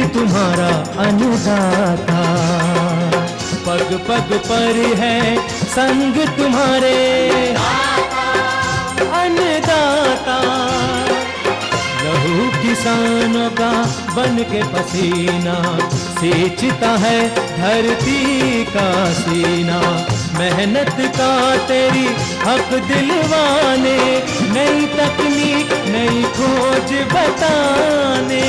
तुम्हारा अन्नदाता, पग पग पर है संग तुम्हारे अन्नदाता। लहू किसानों का बन के पसीना सींचता है धरती का सीना। मेहनत का तेरी हक दिलवाने, नई तकनीक नई खोज बताने।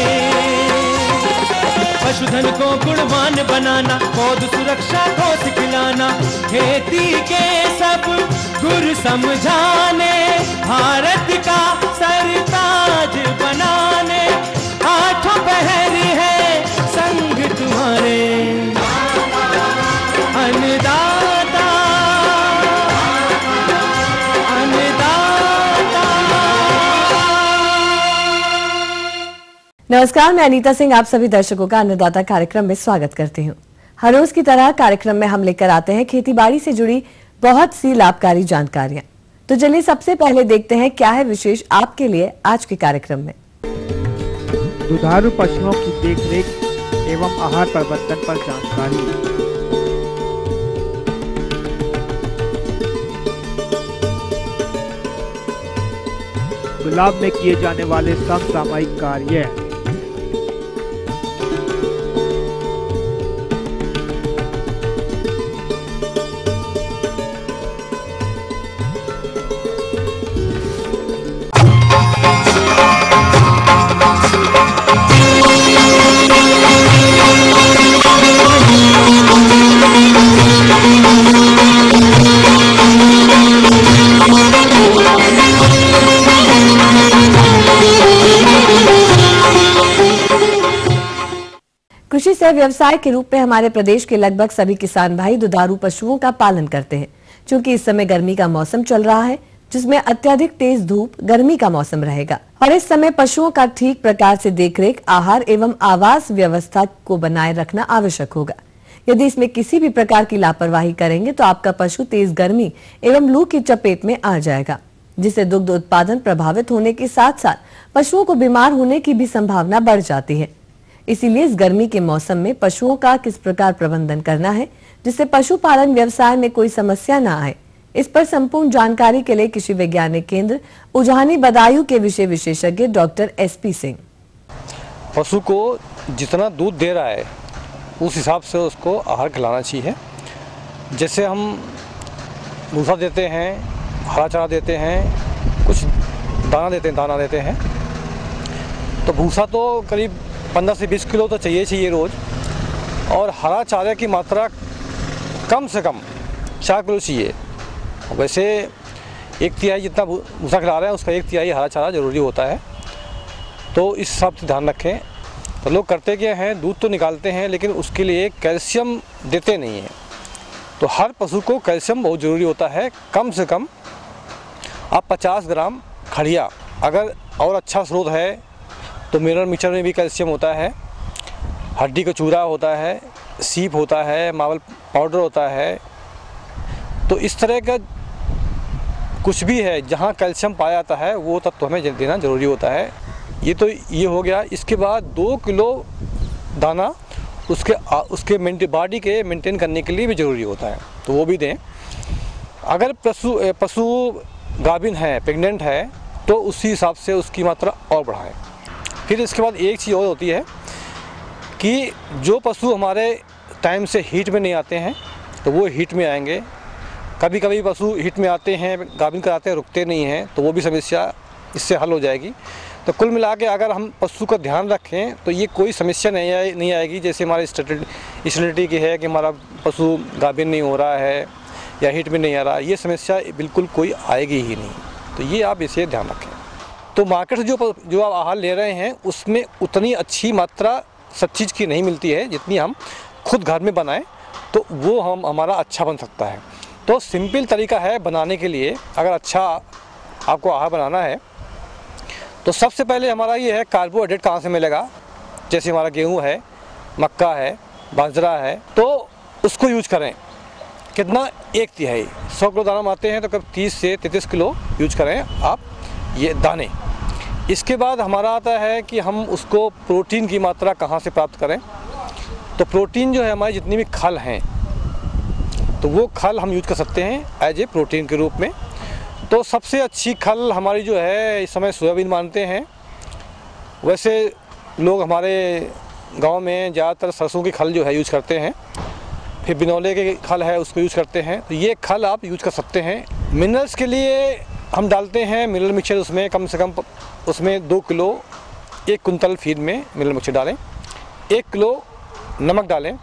पशुधन को गुणवान बनाना, पौध सुरक्षा को सिखलाना, खेती के सब गुर समझाने, भारत का सरताज बनाने। आठों पहर है संग तुम्हारे अन्नदाता, अन्नदाता। नमस्कार, मैं अनीता सिंह आप सभी दर्शकों का अन्नदाता कार्यक्रम में स्वागत करती हूँ। हर रोज की तरह कार्यक्रम में हम लेकर आते हैं खेतीबाड़ी से जुड़ी बहुत सी लाभकारी जानकारियां। तो चलिए सबसे पहले देखते हैं क्या है विशेष आपके लिए आज के कार्यक्रम में। दुधारू पशुओं की देखरेख एवं आहार प्रबंधन पर जानकारी। गुलाब में किए जाने वाले समसामयिक कार्य। कृषि से व्यवसाय के रूप में हमारे प्रदेश के लगभग सभी किसान भाई दुधारू पशुओं का पालन करते हैं। क्योंकि इस समय गर्मी का मौसम चल रहा है, जिसमें अत्यधिक तेज धूप गर्मी का मौसम रहेगा और इस समय पशुओं का ठीक प्रकार से देखरेख, आहार एवं आवास व्यवस्था को बनाए रखना आवश्यक होगा। यदि इसमें किसी भी प्रकार की लापरवाही करेंगे तो आपका पशु तेज गर्मी एवं लू की चपेट में आ जाएगा, जिससे दुग्ध उत्पादन प्रभावित होने के साथ साथ पशुओं को बीमार होने की भी संभावना बढ़ जाती है। इसीलिए इस गर्मी के मौसम में पशुओं का किस प्रकार प्रबंधन करना है जिससे पशुपालन व्यवसाय में कोई समस्या न आए, इस पर संपूर्ण जानकारी के लिए कृषि वैज्ञानिक केंद्र उजानी बदायूं के विषय विशेषज्ञ डॉक्टर SP सिंह। पशु को जितना दूध दे रहा है उस हिसाब से उसको आहार खिलाना चाहिए। जैसे हम भूसा देते हैं, हरा चारा देते हैं, कुछ दाना देते हैं, तो भूसा तो करीब 15 से 20 किलो तो चाहिए रोज़, और हरा चारे की मात्रा कम से कम 4 किलो चाहिए। वैसे 1/3 जितना भूसा खिला रहे हैं उसका 1/3 हरा चारा ज़रूरी होता है, तो इस हिसाब से ध्यान रखें। तो लोग करते क्या हैं, दूध तो निकालते हैं लेकिन उसके लिए कैल्शियम देते नहीं हैं। तो हर पशु को कैल्शियम बहुत ज़रूरी होता है। कम से कम आप 50 ग्राम खड़िया, अगर और अच्छा स्रोत है तो मिनरल मिक्सचर में भी कैल्शियम होता है, हड्डी का चूरा होता है, सीप होता है, मावल पाउडर होता है। तो इस तरह का कुछ भी है जहाँ कैल्शियम पाया जाता है वो तत्व हमें देना ज़रूरी होता है। ये हो गया। इसके बाद 2 किलो दाना उसके बॉडी के मेंटेन करने के लिए भी ज़रूरी होता है, तो वो भी दें। अगर पशु गाभिन है, प्रेग्नेंट है, तो उसी हिसाब से उसकी मात्रा और बढ़ाएं। फिर इसके बाद एक चीज़ और होती है कि जो पशु हमारे टाइम से हीट में नहीं आते हैं तो वो हीट में आएंगे। कभी कभी पशु हीट में आते हैं, गाभिन कराते हैं, रुकते नहीं हैं, तो वो भी समस्या इससे हल हो जाएगी। तो कुल मिला के अगर हम पशु का ध्यान रखें तो ये कोई समस्या नहीं आएगी। जैसे हमारी स्टेटिटी की है कि हमारा पशु गाभिन नहीं हो रहा है या हीट में नहीं आ रहा, ये समस्या बिल्कुल कोई आएगी ही नहीं। तो ये आप इसे ध्यान रखें। तो मार्केट से जो आप आहार ले रहे हैं उसमें उतनी अच्छी मात्रा सब चीज़ की नहीं मिलती है जितनी हम खुद घर में बनाएं तो वो हमारा अच्छा बन सकता है। तो सिंपल तरीका है बनाने के लिए। अगर अच्छा आपको आहार बनाना है तो सबसे पहले हमारा ये है कार्बोहाइड्रेट कहाँ से मिलेगा। जैसे हमारा गेहूँ है, मक्का है, बाजरा है, तो उसको यूज करें। कितना? 1/3। 100 किलो दाना आते हैं तो कब 30 से 33 किलो यूज करें आप ये दाने। इसके बाद हमारा आता है कि हम उसको प्रोटीन की मात्रा कहाँ से प्राप्त करें। तो प्रोटीन जो है हमारी जितनी भी खल हैं तो वो खल हम यूज कर सकते हैं एज ए प्रोटीन के रूप में। तो सबसे अच्छी खल हमारी जो है इस समय सोयाबीन मानते हैं। वैसे लोग हमारे गांव में ज़्यादातर सरसों की खल जो है यूज करते हैं, फिर बिनौले के खल है उसको यूज करते हैं। तो ये खल आप यूज कर सकते हैं। मिनरल्स के लिए हम डालते हैं मिनरल मिक्सचर, उसमें कम से कम उसमें 2 किलो 1 कुंतल फीड में मिनरल मिक्सचर डालें, 1 किलो नमक डालें।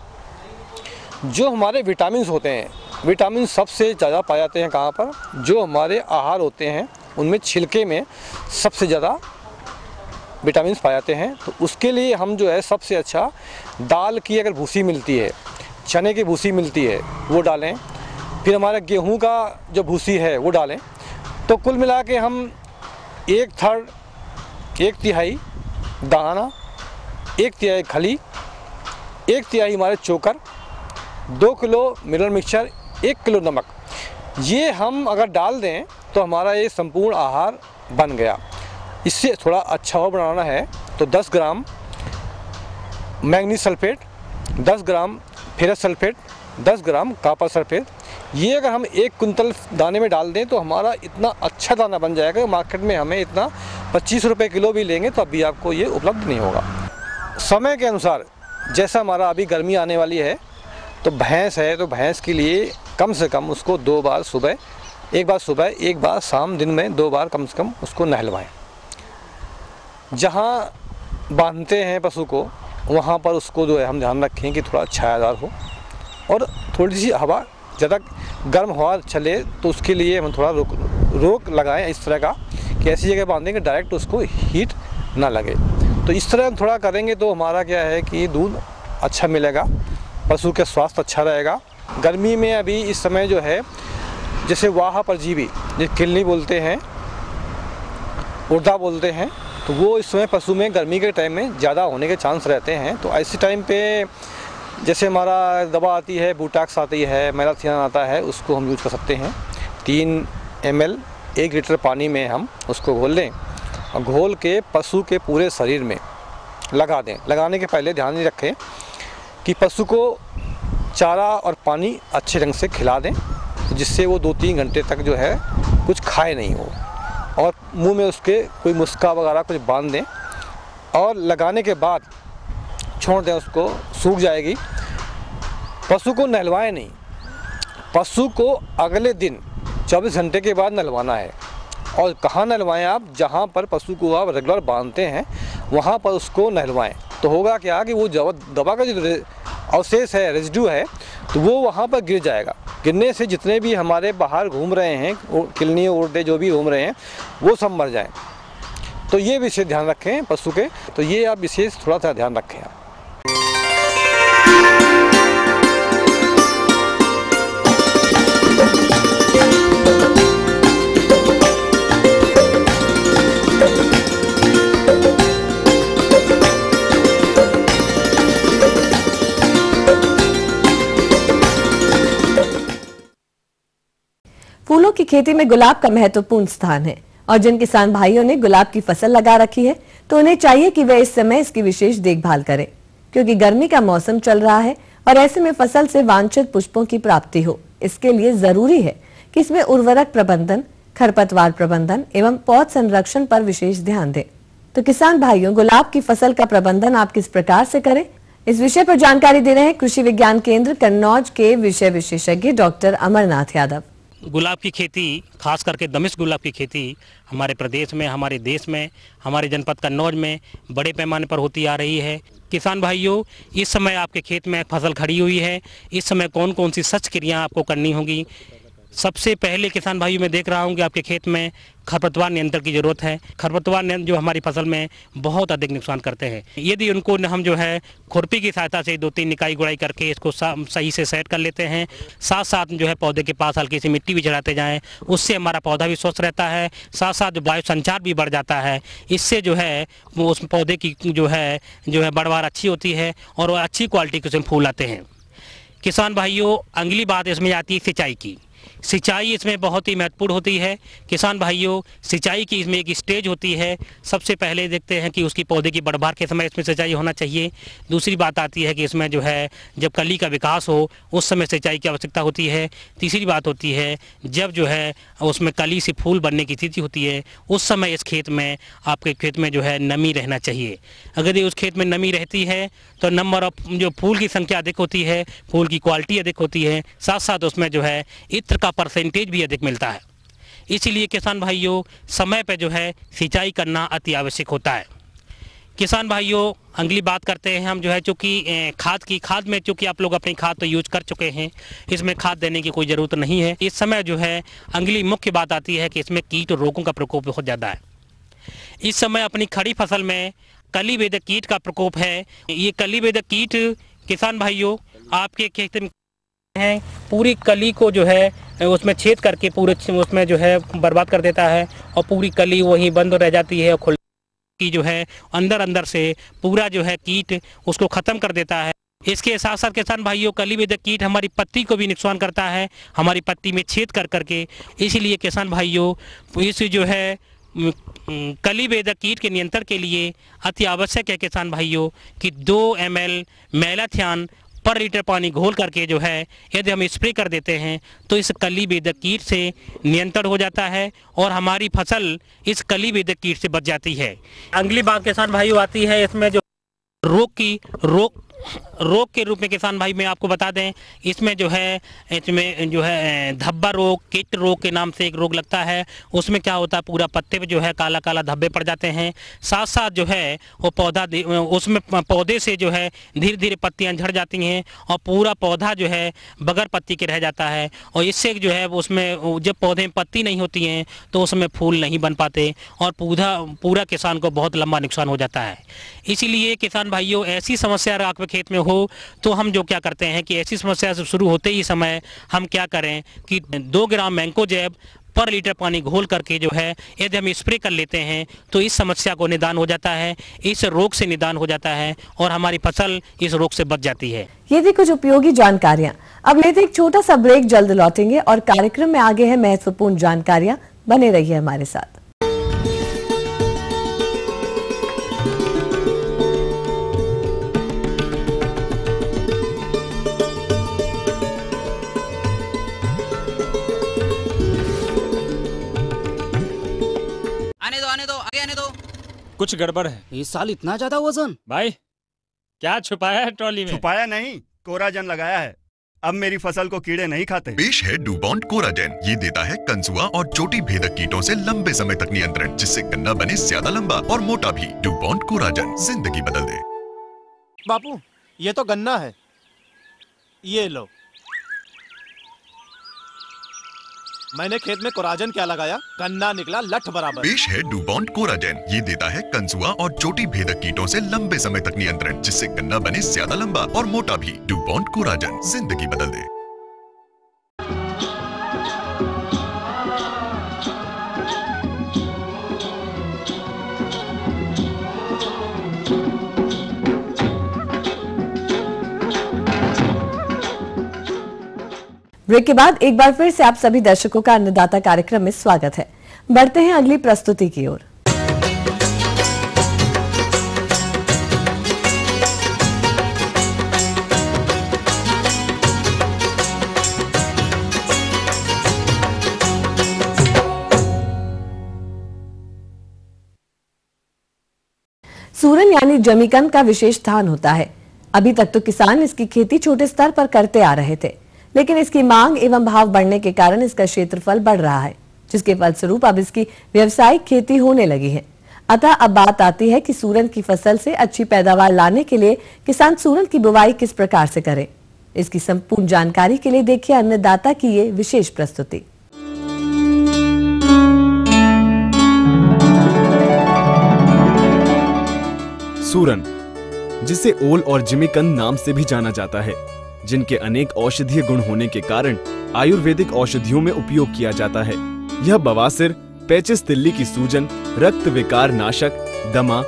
जो हमारे विटामिन्स होते हैं, विटामिन सबसे ज़्यादा पाए जाते हैं कहाँ पर, जो हमारे आहार होते हैं उनमें छिलके में सबसे ज़्यादा विटामिन्स पाए जाते हैं। तो उसके लिए हम जो है सबसे अच्छा दाल की अगर भूसी मिलती है, चने की भूसी मिलती है वो डालें, फिर हमारा गेहूं का जो भूसी है वो डालें। तो कुल मिला के हम 1/3 दाना, 1/3 खली, 1/3 हमारे चोकर, 2 किलो मिनरल मिक्सचर, 1 किलो नमक, ये हम अगर डाल दें तो हमारा ये संपूर्ण आहार बन गया। इससे थोड़ा अच्छा और बनाना है तो 10 gram manganese sulphate, 10 gram ferrous sulphate, 10 gram copper sulphate, ये अगर हम 1 कुंतल दाने में डाल दें तो हमारा इतना अच्छा दाना बन जाएगा। मार्केट में हमें इतना 25 रुपये किलो भी लेंगे तो अभी आपको ये उपलब्ध नहीं होगा। समय के अनुसार जैसा हमारा अभी गर्मी आने वाली है तो भैंस है, तो भैंस के लिए कम से कम उसको 2 बार सुबह, 1 बार सुबह 1 बार शाम, दिन में 2 बार कम से कम उसको नहलवाएं। जहाँ बांधते हैं पशु को वहाँ पर उसको जो है हम ध्यान रखें कि थोड़ा छायादार हो और थोड़ी सी हवा, ज़्यादा गर्म हवा चले तो उसके लिए हम थोड़ा रोक लगाएं इस तरह का कि ऐसी जगह बांधें कि डायरेक्ट उसको हीट ना लगे। तो इस तरह हम थोड़ा करेंगे तो हमारा क्या है कि दूध अच्छा मिलेगा, पशु का स्वास्थ्य अच्छा रहेगा। गर्मी में अभी इस समय जो है जैसे वाहा परजीवी, जिसे किलनी बोलते हैं, उड़दा बोलते हैं, तो वो इस समय पशु में गर्मी के टाइम में ज़्यादा होने के चांस रहते हैं। तो ऐसे टाइम पे जैसे हमारा दवा आती है, बूटाक्स आती है, मैलाथियान आता है, उसको हम यूज कर सकते हैं। 3 ml 1 लीटर पानी में हम उसको घोल लें और घोल के पशु के पूरे शरीर में लगा दें। लगाने के पहले ध्यान ये रखें कि पशु को चारा और पानी अच्छे ढंग से खिला दें, जिससे वो 2-3 घंटे तक जो है कुछ खाए नहीं हो, और मुंह में उसके कोई मुस्का वगैरह कुछ बांध दें और लगाने के बाद छोड़ दें, उसको सूख जाएगी। पशु को नहलवाएं नहीं, पशु को अगले दिन 24 घंटे के बाद नहलवाना है। और कहाँ नहलवाएं आप, जहाँ पर पशु को आप रेगुलर बांधते हैं वहाँ पर उसको नहलवाएं। तो होगा क्या कि वो दवा का जो अवशेष है, रेजिड्यू है, तो वो वहाँ पर गिर जाएगा। गिरने से जितने भी हमारे बाहर घूम रहे हैं, किलनी उड़दे जो भी घूम रहे हैं, वो सब मर जाएं। तो ये विशेष ध्यान रखें पशु के, तो ये आप विशेष थोड़ा सा ध्यान रखें आप। फूलों की खेती में गुलाब का महत्वपूर्ण स्थान है और जिन किसान भाइयों ने गुलाब की फसल लगा रखी है तो उन्हें चाहिए कि वे इस समय इसकी विशेष देखभाल करें, क्योंकि गर्मी का मौसम चल रहा है और ऐसे में फसल से वांछित पुष्पों की प्राप्ति हो। इसके लिए जरूरी है कि इसमें उर्वरक प्रबंधन, खरपतवार प्रबंधन एवं पौध संरक्षण पर विशेष ध्यान दें। तो किसान भाइयों, गुलाब की फसल का प्रबंधन आप किस प्रकार से करें, इस विषय पर जानकारी दे रहे हैं कृषि विज्ञान केंद्र कन्नौज के विषय विशेषज्ञ डॉक्टर अमरनाथ यादव। गुलाब की खेती, खास करके दमिश्क गुलाब की खेती हमारे प्रदेश में, हमारे देश में, हमारे जनपद कन्नौज में बड़े पैमाने पर होती आ रही है। किसान भाइयों, इस समय आपके खेत में फसल खड़ी हुई है, इस समय कौन कौन सी सच क्रियाएं आपको करनी होगी। सबसे पहले किसान भाइयों मैं देख रहा हूँ कि आपके खेत में खरपतवार नियंत्रण की जरूरत है। खरपतवार नियंत्रण जो हमारी फसल में बहुत अधिक नुकसान करते हैं, यदि उनको हम जो है खुरपी की सहायता से 2-3 निकाई गुड़ाई करके इसको सही से सेट कर लेते हैं, साथ साथ जो है पौधे के पास हल्की सी मिट्टी भी चढ़ाते जाएं, उससे हमारा पौधा भी स्वस्थ रहता है, साथ साथ वायु संचार भी बढ़ जाता है। इससे जो है वो उस पौधे की जो है बढ़वार अच्छी होती है और अच्छी क्वालिटी के उसमें फूल आते हैं। किसान भाइयों, अगली बात इसमें आती है सिंचाई की। सिंचाई इसमें बहुत ही महत्वपूर्ण होती है। किसान भाइयों, सिंचाई की इसमें एक स्टेज होती है। सबसे पहले देखते हैं कि उसकी पौधे की बढ़भार के समय इसमें सिंचाई होना चाहिए। दूसरी बात आती है कि इसमें जो है जब कली का विकास हो उस समय सिंचाई की आवश्यकता होती है। तीसरी बात होती है जब जो है उसमें कली से फूल बनने की स्थिति होती है उस समय इस खेत में, आपके खेत में जो है नमी रहना चाहिए। अगर ये उस खेत में नमी रहती है तो नंबर ऑफ जो फूल की संख्या अधिक होती है, फूल की क्वालिटी अधिक होती है, साथ साथ उसमें जो है इत्र का परसेंटेज भी अधिक मिलता है। इसीलिए किसान भाइयों, समय पर जो है सिंचाई करना अति आवश्यक होता है। किसान भाइयों, अगली बात करते हैं हम जो है, चूँकि खाद में चूँकि आप लोग अपनी खाद तो यूज कर चुके हैं, इसमें खाद देने की कोई ज़रूरत नहीं है। इस समय जो है अगली मुख्य बात आती है कि इसमें कीट और रोगों का प्रकोप बहुत ज़्यादा है। इस समय अपनी खड़ी फसल में कली बेधक कीट का प्रकोप है। ये कली बेधक कीट किसान भाइयों आपके खेत में है, पूरी कली को जो है उसमें छेद करके पूरे उसमें जो है बर्बाद कर देता है और पूरी कली वहीं बंद रह जाती है और खुल की जो है अंदर से पूरा जो है कीट उसको ख़त्म कर देता है। इसके साथ साथ किसान भाइयों, कली बेधक कीट हमारी पत्ती को भी नुकसान करता है, हमारी पत्ती में छेद कर करके। इसीलिए किसान भाइयों, इस जो है कली बेधक कीट के नियंत्रण के लिए अति आवश्यक है किसान भाइयों कि 2 ml मैलाथियान पर लीटर पानी घोल करके जो है यदि हम स्प्रे कर देते हैं तो इस कली बेधक कीट से नियंत्रण हो जाता है और हमारी फसल इस कली बेधक कीट से बच जाती है। अगली बात किसान भाइयों आती है इसमें जो रोग के रूप में किसान भाई मैं आपको बता दें, इसमें जो है धब्बा रोग, कीट रोग के नाम से एक रोग लगता है। उसमें क्या होता है, पूरा पत्ते पे जो है काला काला धब्बे पड़ जाते हैं। साथ साथ जो है वो उसमें पौधे से जो है धीरे धीरे पत्तियां झड़ जाती हैं और पूरा पौधा जो है बगैर पत्ती के रह जाता है। और इससे जो है उसमें जब पौधे में पत्ती नहीं होती हैं तो उसमें फूल नहीं बन पाते और पूरा किसान को बहुत लंबा नुकसान हो जाता है। इसीलिए किसान भाइयों, ऐसी समस्या अगर आपके खेत में हो तो हम जो क्या करते हैं कि ऐसी समस्या से शुरू होते ही समय हम क्या करें कि 2 ग्राम मैंकोजेब पर लीटर पानी घोल करके जो है यदि हम स्प्रे कर लेते हैं तो इस समस्या को निदान हो जाता है, इस रोग से निदान हो जाता है और हमारी फसल इस रोग से बच जाती है। ये थी कुछ उपयोगी जानकारियां। अब लेते एक छोटा सा ब्रेक, जल्द लौटेंगे और कार्यक्रम में आगे है महत्वपूर्ण जानकारियां। बने रहिए हमारे साथ। कुछ गड़बड़ है। इस साल इतना ज्यादा वजन? भाई क्या छुपाया है ट्रॉली में? छुपाया नहीं, कोराजन लगाया है। अब मेरी फसल को कीड़े नहीं खाते। पेश है डुबॉन्ट कोराजेन। ये देता है कंसुआ और चोटी भेदक कीटों से लंबे समय तक नियंत्रण, जिससे गन्ना बने ज्यादा लंबा और मोटा भी। डुबॉन्ट कोराजेन जिंदगी बदल दे। बापू, ये तो गन्ना है, ये लो। मैंने खेत में कोराजन क्या लगाया, गन्ना निकला लठ बराबर। पेश है डुबॉन्ट कोराजेन। ये देता है कंसुआ और चोटी भेदक कीटों से लंबे समय तक नियंत्रण, जिससे गन्ना बने ज्यादा लंबा और मोटा भी। डुबॉन्ट कोराजेन जिंदगी बदल दे। ब्रेक के बाद एक बार फिर से आप सभी दर्शकों का अन्नदाता कार्यक्रम में स्वागत है। बढ़ते हैं अगली प्रस्तुति की ओर। सूरन यानी जमीकंद का विशेष स्थान होता है। अभी तक तो किसान इसकी खेती छोटे स्तर पर करते आ रहे थे, लेकिन इसकी मांग एवं भाव बढ़ने के कारण इसका क्षेत्रफल बढ़ रहा है, जिसके फलस्वरूप अब इसकी व्यावसायिक खेती होने लगी है। अतः अब बात आती है कि सूरन की फसल से अच्छी पैदावार लाने के लिए किसान सूरन की बुवाई किस प्रकार से करें। इसकी संपूर्ण जानकारी के लिए देखिए अन्नदाता की ये विशेष प्रस्तुति। सूरन, जिसे ओल और जिमीकंद नाम से भी जाना जाता है, जिनके अनेक औषधीय गुण होने के कारण आयुर्वेदिक औषधियों में उपयोग किया जाता है। यह बवासीर, पेचिस तिल्ली की सूजन, रक्त विकार नाशक, दमा,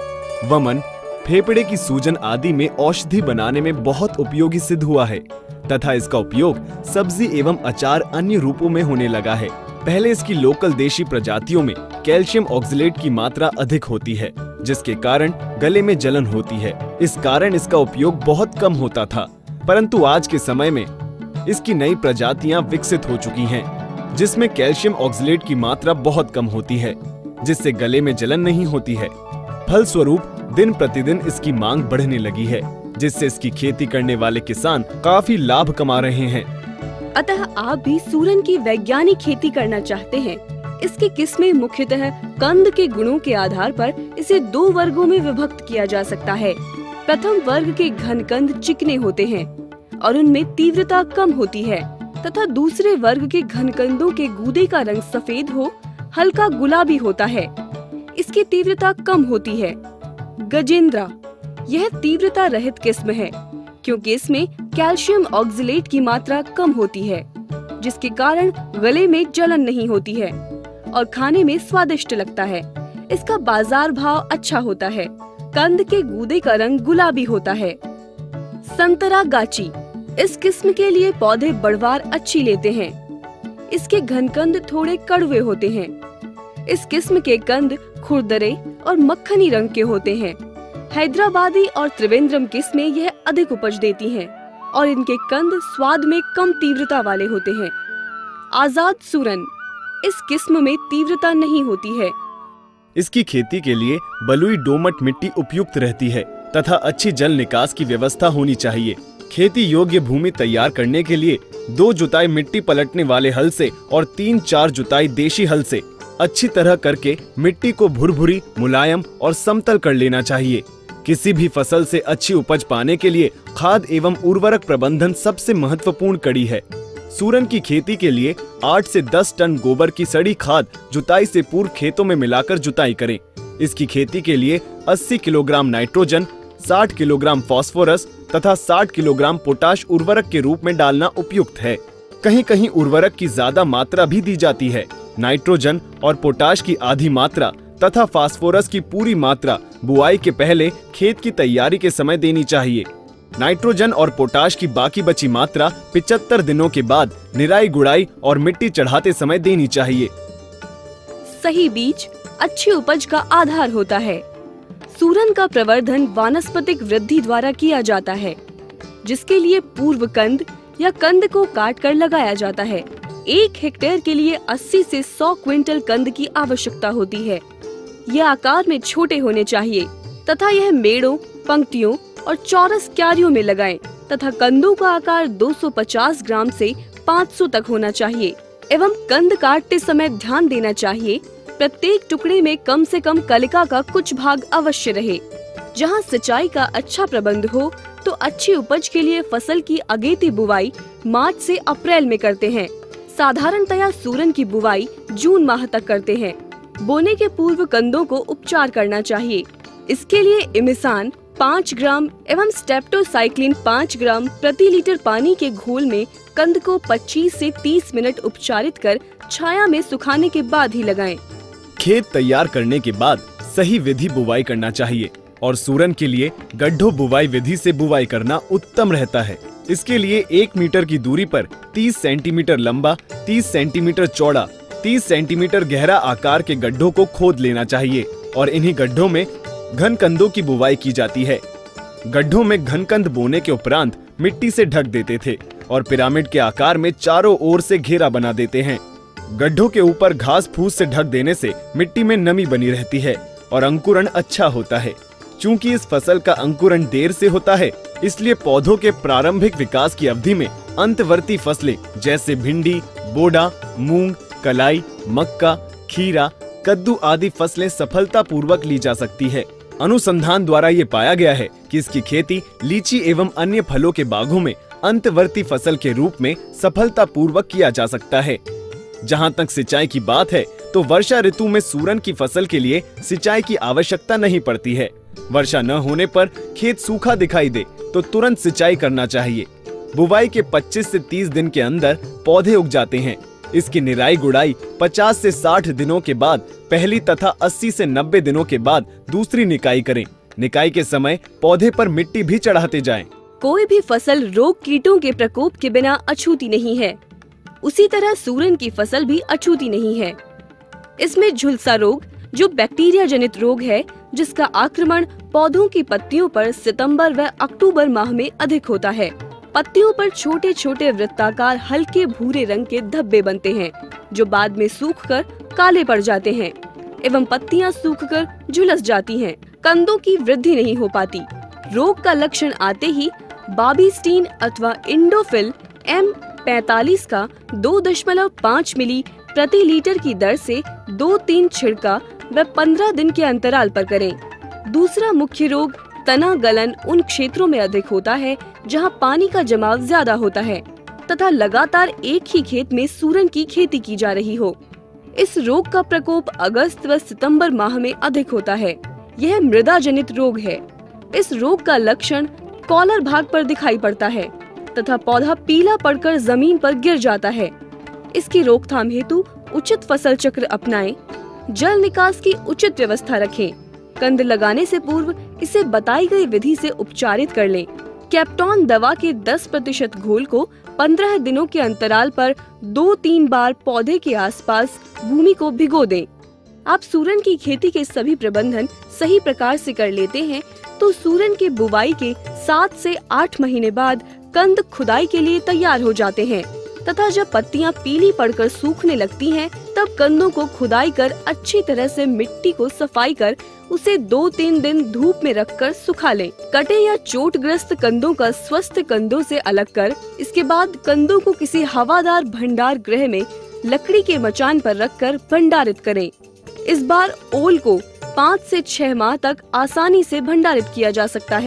वमन, फेफड़े की सूजन आदि में औषधि बनाने में बहुत उपयोगी सिद्ध हुआ है। तथा इसका उपयोग सब्जी एवं अचार अन्य रूपों में होने लगा है। पहले इसकी लोकल देशी प्रजातियों में कैल्शियम ऑक्सलेट की मात्रा अधिक होती है, जिसके कारण गले में जलन होती है। इस कारण इसका उपयोग बहुत कम होता था, परंतु आज के समय में इसकी नई प्रजातियां विकसित हो चुकी हैं, जिसमें कैल्शियम ऑक्सलेट की मात्रा बहुत कम होती है, जिससे गले में जलन नहीं होती है। फलस्वरूप दिन प्रतिदिन इसकी मांग बढ़ने लगी है, जिससे इसकी खेती करने वाले किसान काफी लाभ कमा रहे हैं। अतः आप भी सूरन की वैज्ञानिक खेती करना चाहते हैं। इसकी किस्में मुख्यतः कंद के गुणों के आधार पर इसे 2 वर्गों में विभक्त किया जा सकता है। प्रथम वर्ग के घन कंद चिकने होते हैं और उनमें तीव्रता कम होती है, तथा दूसरे वर्ग के घन कंदों के गूदे का रंग सफेद हो हल्का गुलाबी होता है। इसकी तीव्रता कम होती है। गजेंद्रा यह तीव्रता रहित किस्म है, क्योंकि इसमें कैल्शियम ऑक्सलेट की मात्रा कम होती है, जिसके कारण गले में जलन नहीं होती है और खाने में स्वादिष्ट लगता है। इसका बाजार भाव अच्छा होता है। कंद के गूदे का रंग गुलाबी होता है। संतरा गाची इस किस्म के लिए पौधे बढ़वार अच्छी लेते हैं। इसके घनकंद थोड़े कड़वे होते हैं। इस किस्म के कंद खुरदरे और मक्खनी रंग के होते हैं। हैदराबादी और त्रिवेंद्रम किस्में यह अधिक उपज देती हैं और इनके कंद स्वाद में कम तीव्रता वाले होते हैं। आजाद सूरन इस किस्म में तीव्रता नहीं होती है। इसकी खेती के लिए बलुई दोमट मिट्टी उपयुक्त रहती है तथा अच्छी जल निकास की व्यवस्था होनी चाहिए। खेती योग्य भूमि तैयार करने के लिए 2 जुताई मिट्टी पलटने वाले हल से और 3-4 जुताई देशी हल से अच्छी तरह करके मिट्टी को भुरभुरी, मुलायम और समतल कर लेना चाहिए। किसी भी फसल से अच्छी उपज पाने के लिए खाद एवं उर्वरक प्रबंधन सबसे महत्वपूर्ण कड़ी है। सूरन की खेती के लिए 8 से 10 टन गोबर की सड़ी खाद जुताई से पूर्व खेतों में मिलाकर जुताई करें। इसकी खेती के लिए 80 किलोग्राम नाइट्रोजन, 60 किलोग्राम फास्फोरस तथा 60 किलोग्राम पोटाश उर्वरक के रूप में डालना उपयुक्त है। कहीं कहीं उर्वरक की ज्यादा मात्रा भी दी जाती है। नाइट्रोजन और पोटाश की आधी मात्रा तथा फास्फोरस की पूरी मात्रा बुआई के पहले खेत की तैयारी के समय देनी चाहिए। नाइट्रोजन और पोटाश की बाकी बची मात्रा 75 दिनों के बाद निराई गुड़ाई और मिट्टी चढ़ाते समय देनी चाहिए। सही बीज अच्छी उपज का आधार होता है। सूरन का प्रवर्धन वानस्पतिक वृद्धि द्वारा किया जाता है, जिसके लिए पूर्व कंद या कंद को काट कर लगाया जाता है। 1 हेक्टेयर के लिए 80 से 100 क्विंटल कंद की आवश्यकता होती है। यह आकार में छोटे होने चाहिए तथा यह मेड़ों, पंक्तियों और चौरस क्यारियों में लगाएं तथा कंदों का आकार 250 ग्राम से 500 तक होना चाहिए एवं कंद काटते समय ध्यान देना चाहिए प्रत्येक टुकड़े में कम से कम कलिका का कुछ भाग अवश्य रहे। जहां सिंचाई का अच्छा प्रबंध हो तो अच्छी उपज के लिए फसल की अगेती बुवाई मार्च से अप्रैल में करते हैं। साधारणतया सूरन की बुवाई जून माह तक करते हैं। बोने के पूर्व कंदों को उपचार करना चाहिए। इसके लिए इमिसान 5 ग्राम एवं स्टेप्टोसाइक्लिन 5 ग्राम प्रति लीटर पानी के घोल में कंद को 25 से 30 मिनट उपचारित कर छाया में सुखाने के बाद ही लगाएं। खेत तैयार करने के बाद सही विधि बुवाई करना चाहिए और सूरन के लिए गड्ढों बुवाई विधि से बुवाई करना उत्तम रहता है। इसके लिए 1 मीटर की दूरी पर 30 सेंटीमीटर लंबा, 30 सेंटीमीटर चौड़ा, 30 सेंटीमीटर गहरा आकार के गड्ढों को खोद लेना चाहिए और इन्हीं गड्ढों में घन कंदों की बुवाई की जाती है। गड्ढों में घन कंद बोने के उपरांत मिट्टी से ढक देते थे और पिरामिड के आकार में चारों ओर से घेरा बना देते हैं। गड्ढों के ऊपर घास फूस से ढक देने से मिट्टी में नमी बनी रहती है और अंकुरण अच्छा होता है। चूंकि इस फसल का अंकुरण देर से होता है, इसलिए पौधों के प्रारंभिक विकास की अवधि में अंतवर्ती फसलें जैसे भिंडी, बोड़ा, मूंग, कलाई, मक्का, खीरा, कद्दू आदि फसलें सफलतापूर्वक ली जा सकती है। अनुसंधान द्वारा ये पाया गया है कि इसकी खेती लीची एवं अन्य फलों के बागों में अंतवर्ती फसल के रूप में सफलतापूर्वक किया जा सकता है। जहाँ तक सिंचाई की बात है तो वर्षा ऋतु में सूरन की फसल के लिए सिंचाई की आवश्यकता नहीं पड़ती है। वर्षा न होने पर खेत सूखा दिखाई दे तो तुरंत सिंचाई करना चाहिए। बुवाई के 25 से 30 दिन के अंदर पौधे उग जाते हैं। इसकी निराई गुड़ाई 50 से 60 दिनों के बाद पहली तथा 80 से 90 दिनों के बाद दूसरी निकाई करें। निकाई के समय पौधे पर मिट्टी भी चढ़ाते जाएं। कोई भी फसल रोग कीटों के प्रकोप के बिना अछूती नहीं है। उसी तरह सूरन की फसल भी अछूती नहीं है। इसमें झुलसा रोग, जो बैक्टीरिया जनित रोग है, जिसका आक्रमण पौधों की पत्तियों पर सितंबर व अक्टूबर माह में अधिक होता है। पत्तियों पर छोटे छोटे वृत्ताकार हल्के भूरे रंग के धब्बे बनते हैं, जो बाद में सूखकर काले पड़ जाते हैं एवं पत्तियां सूखकर झुलस जाती हैं। कंदों की वृद्धि नहीं हो पाती। रोग का लक्षण आते ही बाबिस्टीन अथवा इंडोफिल M45 का 2.5 मिली प्रति लीटर की दर से 2-3 छिड़का व 15 दिन के अंतराल पर करें। दूसरा मुख्य रोग तना गलन उन क्षेत्रों में अधिक होता है जहां पानी का जमाव ज्यादा होता है तथा लगातार एक ही खेत में सूरन की खेती की जा रही हो। इस रोग का प्रकोप अगस्त व सितंबर माह में अधिक होता है। यह मृदा जनित रोग है। इस रोग का लक्षण कॉलर भाग पर दिखाई पड़ता है तथा पौधा पीला पड़कर जमीन पर गिर जाता है। इसकी रोकथाम हेतु उचित फसल चक्र अपनाएं, जल निकास की उचित व्यवस्था रखें, कंद लगाने से पूर्व इसे बताई गई विधि से उपचारित कर लें। कैप्टॉन दवा के 10% घोल को 15 दिनों के अंतराल पर 2-3 बार पौधे के आसपास भूमि को भिगो दें। आप सूरन की खेती के सभी प्रबंधन सही प्रकार से कर लेते हैं तो सूरन के बुवाई के 7 से 8 महीने बाद कंद खुदाई के लिए तैयार हो जाते हैं तथा जब पत्तियां पीली पड़कर सूखने लगती हैं, तब कंदों को खुदाई कर अच्छी तरह से मिट्टी को सफाई कर उसे 2-3 दिन धूप में रखकर सुखा लें। कटे या चोटग्रस्त कंदों का स्वस्थ कंदों से अलग कर इसके बाद कंदों को किसी हवादार भंडार गृह में लकड़ी के मचान पर रखकर भंडारित करें। इस बार ओल को 5 से 6 माह तक आसानी से भंडारित किया जा सकता है।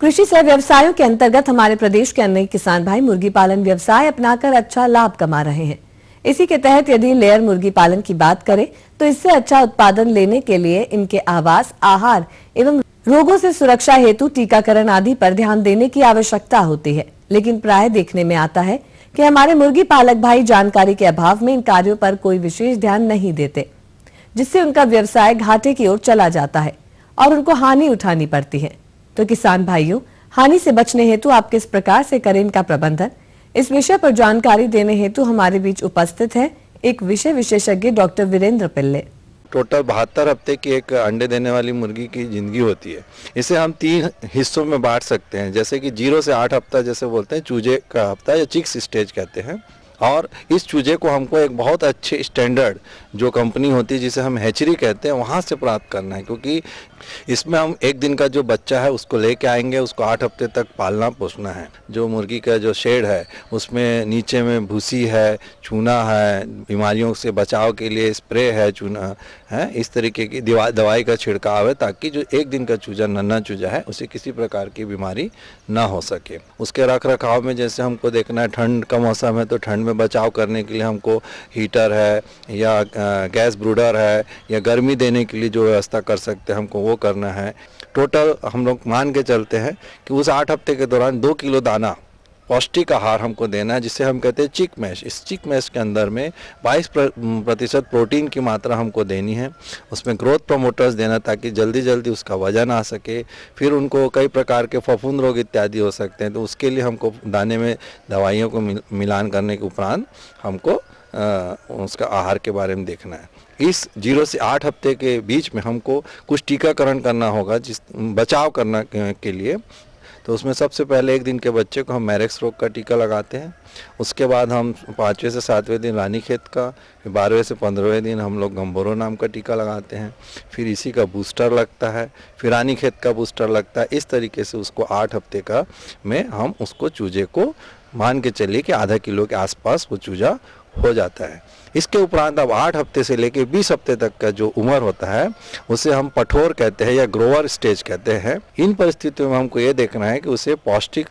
कृषि सह व्यवसायों के अंतर्गत हमारे प्रदेश के अनेक किसान भाई मुर्गी पालन व्यवसाय अपनाकर अच्छा लाभ कमा रहे हैं। इसी के तहत यदि लेयर मुर्गी पालन की बात करें तो इससे अच्छा उत्पादन लेने के लिए इनके आवास, आहार एवं रोगों से सुरक्षा हेतु टीकाकरण आदि पर ध्यान देने की आवश्यकता होती है। लेकिन प्राय देखने में आता है कि हमारे मुर्गी पालक भाई जानकारी के अभाव में इन कार्यों पर कोई विशेष ध्यान नहीं देते, जिससे उनका व्यवसाय घाटे की ओर चला जाता है और उनको हानि उठानी पड़ती है। तो किसान भाइयों, हानि से बचने हेतु आप किस प्रकार से करें इनका प्रबंधन, इस विषय पर जानकारी देने हेतु हमारे बीच उपस्थित है एक विषय विशेषज्ञ डॉक्टर वीरेंद्र पिल्ले। टोटल 72 हफ्ते की एक अंडे देने वाली मुर्गी की जिंदगी होती है। इसे हम 3 हिस्सों में बांट सकते हैं, जैसे कि 0 से 8 हफ्ता जैसे बोलते हैं, चूजे का हफ्ता या चिक्स स्टेज कहते हैं। और इस चूजे को हमको एक बहुत अच्छे स्टैंडर्ड जो कंपनी होती है जिसे हम हैचरी कहते हैं वहाँ से प्राप्त करना है, क्योंकि इसमें हम 1 दिन का जो बच्चा है उसको लेके आएंगे, उसको 8 हफ्ते तक पालना पोसना है। जो मुर्गी का जो शेड है उसमें नीचे में भूसी है, चूना है, बीमारियों से बचाव के लिए स्प्रे है, चूना है, इस तरीके की दवाई का छिड़काव है, ताकि जो 1 दिन का चूजा, नन्हा चूजा है, उसे किसी प्रकार की बीमारी ना हो सके। उसके रख रखाव में जैसे हमको देखना है, ठंड का मौसम है तो ठंड में बचाव करने के लिए हमको हीटर है या गैस ब्रूडर है या गर्मी देने के लिए जो व्यवस्था कर सकते हैं हमको वो करना है। टोटल हम लोग मान के चलते हैं कि उस 8 हफ्ते के दौरान 2 किलो दाना पौष्टिक आहार हमको देना है, जिसे हम कहते हैं चिक मैश। इस चिक मैश के अंदर में 22% प्रोटीन की मात्रा हमको देनी है। उसमें ग्रोथ प्रमोटर्स देना ताकि जल्दी जल्दी उसका वजन आ सके। फिर उनको कई प्रकार के फफूंद रोग इत्यादि हो सकते हैं, तो उसके लिए हमको दाने में दवाइयों को मिलान करने के उपरांत हमको उसका आहार के बारे में देखना है। इस 0 से 8 हफ्ते के बीच में हमको कुछ टीकाकरण करना होगा जिस बचाव करना के लिए। तो उसमें सबसे पहले 1 दिन के बच्चे को हम मैरेक्स रोग का टीका लगाते हैं। उसके बाद हम 5वें से 7वें दिन रानीखेत का, फिर 12वें से 15वें दिन हम लोग गंभोरो नाम का टीका लगाते हैं। फिर इसी का बूस्टर लगता है, फिर रानीखेत का बूस्टर लगता है। इस तरीके से उसको 8 हफ्ते का में हम उसको चूजे को मान के चलिए कि आधा किलो के आसपास वो चूजा हो जाता है। इसके उपरांत अब 8 हफ्ते से लेकर 20 हफ्ते तक का जो उम्र होता है उसे हम पठोर कहते हैं या ग्रोअर स्टेज कहते हैं। इन परिस्थितियों में हमको ये देखना है कि उसे पौष्टिक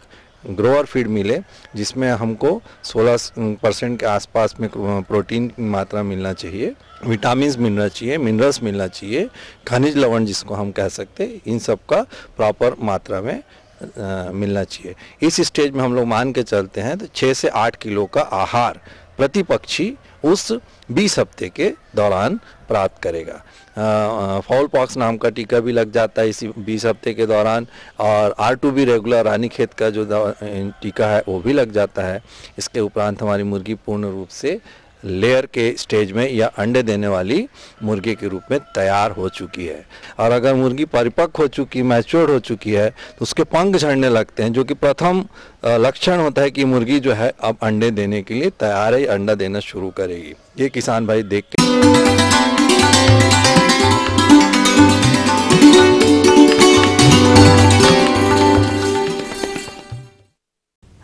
ग्रोअर फीड मिले, जिसमें हमको 16% के आसपास में प्रोटीन की मात्रा मिलना चाहिए। विटामिन्स मिलना चाहिए, मिनरल्स मिलना चाहिए, खनिज लवण जिसको हम कह सकते हैं, इन सब का प्रॉपर मात्रा में मिलना चाहिए। इस स्टेज में हम लोग मान के चलते हैं तो 6 से 8 किलो का आहार प्रति पक्षी उस 20 हफ्ते के दौरान प्राप्त करेगा। फाउल पॉक्स नाम का टीका भी लग जाता है इसी 20 हफ्ते के दौरान, और R2B रेगुलर रानीखेत का जो टीका है वो भी लग जाता है। इसके उपरांत हमारी मुर्गी पूर्ण रूप से लेयर के स्टेज में या अंडे देने वाली मुर्गी के रूप में तैयार हो चुकी है। और अगर मुर्गी परिपक्व हो चुकी, मैच्योर हो चुकी है, तो उसके पंख झड़ने लगते हैं, जो कि प्रथम लक्षण होता है कि मुर्गी जो है अब अंडे देने के लिए तैयार है, अंडा देना शुरू करेगी। ये किसान भाई देख के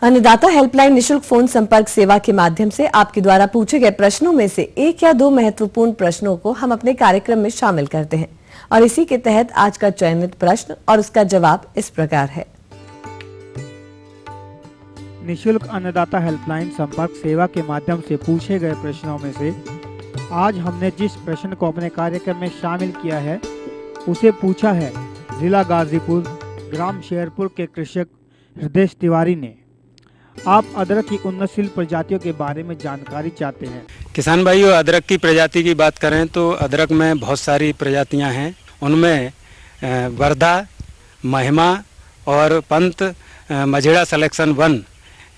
अन्नदाता हेल्पलाइन निशुल्क फोन संपर्क सेवा के माध्यम से आपके द्वारा पूछे गए प्रश्नों में से 1 या 2 महत्वपूर्ण प्रश्नों को हम अपने कार्यक्रम में शामिल करते हैं, और इसी के तहत आज का चयनित प्रश्न और उसका जवाब इस प्रकार है। निशुल्क अन्नदाता हेल्पलाइन संपर्क सेवा के माध्यम से पूछे गए प्रश्नों में से आज हमने जिस प्रश्न को अपने कार्यक्रम में शामिल किया है उसे पूछा है जिला गाजीपुर, ग्राम शेरपुर के कृषक हृदय तिवारी ने। आप अदरक की उन्नतशील प्रजातियों के बारे में जानकारी चाहते हैं। किसान भाइयों, अदरक की प्रजाति की बात करें तो अदरक में बहुत सारी प्रजातियां हैं। उनमें वर्धा, महिमा और पंत मझेड़ा सिलेक्शन 1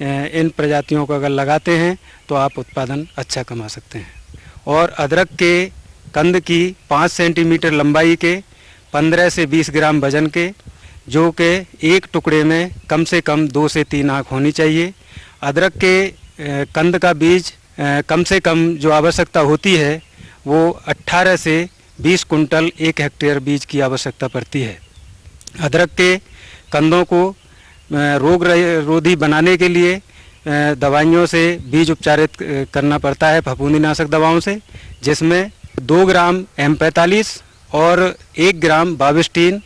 इन प्रजातियों को अगर लगाते हैं तो आप उत्पादन अच्छा कमा सकते हैं। और अदरक के कंद की 5 सेंटीमीटर लंबाई के 15 से 20 ग्राम वजन के, जो कि एक टुकड़े में कम से कम 2 से 3 आँख होनी चाहिए। अदरक के कंद का बीज कम से कम जो आवश्यकता होती है वो 18 से 20 कुंटल 1 हेक्टेयर बीज की आवश्यकता पड़ती है। अदरक के कंदों को रोग रोधी बनाने के लिए दवाइयों से बीज उपचारित करना पड़ता है, फफूंदीनाशक दवाओं से, जिसमें 2 ग्राम M45 और 1 ग्राम बाविस्टीन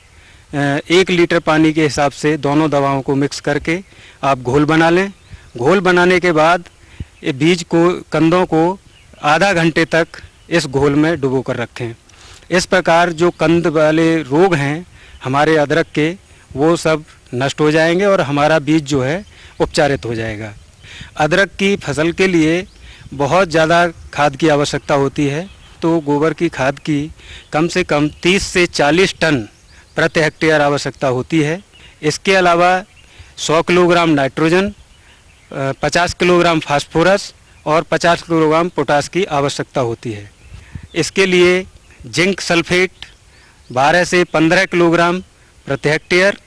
1 लीटर पानी के हिसाब से दोनों दवाओं को मिक्स करके आप घोल बना लें। घोल बनाने के बाद ये बीज को, कंदों को आधा घंटे तक इस घोल में डुबो कर रखें। इस प्रकार जो कंद वाले रोग हैं हमारे अदरक के, वो सब नष्ट हो जाएंगे और हमारा बीज जो है उपचारित हो जाएगा। अदरक की फसल के लिए बहुत ज़्यादा खाद की आवश्यकता होती है, तो गोबर की खाद की कम से कम 30 से 40 टन प्रति हेक्टेयर आवश्यकता होती है। इसके अलावा 100 किलोग्राम नाइट्रोजन, 50 किलोग्राम फास्फोरस और 50 किलोग्राम पोटास की आवश्यकता होती है। इसके लिए जिंक सल्फेट 12 से 15 किलोग्राम प्रति हेक्टेयर,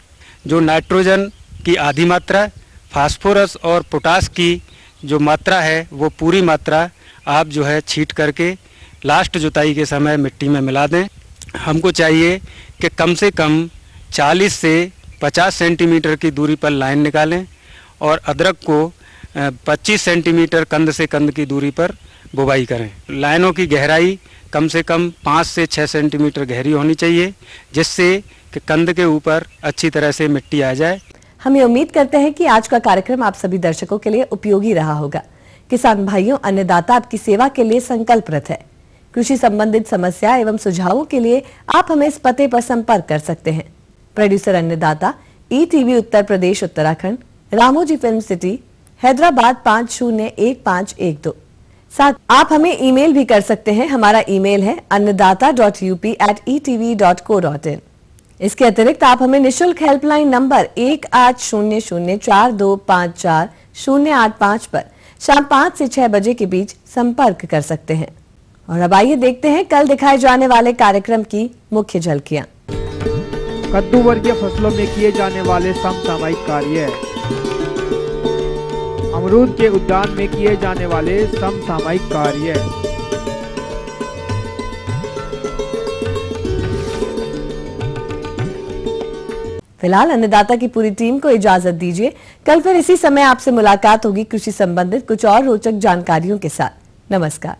जो नाइट्रोजन की आधी मात्रा, फास्फोरस और पोटास की जो मात्रा है वो पूरी मात्रा आप जो है छींट करके लास्ट जुताई के समय मिट्टी में मिला दें। हमको चाहिए कि कम से कम 40 से 50 सेंटीमीटर की दूरी पर लाइन निकालें और अदरक को 25 सेंटीमीटर कंद से कंद की दूरी पर बुवाई करें। लाइनों की गहराई कम से कम 5 से 6 सेंटीमीटर गहरी होनी चाहिए, जिससे कि कंद के ऊपर अच्छी तरह से मिट्टी आ जाए। हम ये उम्मीद करते हैं कि आज का कार्यक्रम आप सभी दर्शकों के लिए उपयोगी रहा होगा। किसान भाइयों, अन्नदाता आपकी सेवा के लिए संकल्परत है। कृषि संबंधित समस्या एवं सुझावों के लिए आप हमें इस पते पर संपर्क कर सकते हैं। प्रोड्यूसर अन्नदाता, ETV Uttar Pradesh Uttarakhand, Ramoji film city, Hyderabad 501512। साथ आप हमें ईमेल भी कर सकते हैं। हमारा ईमेल है annadata.up@etv.co.in। इसके अतिरिक्त आप हमें निशुल्क हेल्पलाइन नंबर 180042540885 पर शाम 5 से 6 बजे के बीच संपर्क कर सकते हैं। और अब आइए देखते हैं कल दिखाए जाने वाले कार्यक्रम की मुख्य झलकियां। कद्दू वर्गीय फसलों में किए जाने वाले समसामयिक कार्य, अमरूद के उद्यान में किए जाने वाले समसामयिक कार्य, फिलहाल अन्नदाता की पूरी टीम को इजाजत दीजिए। कल फिर इसी समय आपसे मुलाकात होगी कृषि संबंधित कुछ और रोचक जानकारियों के साथ। नमस्कार।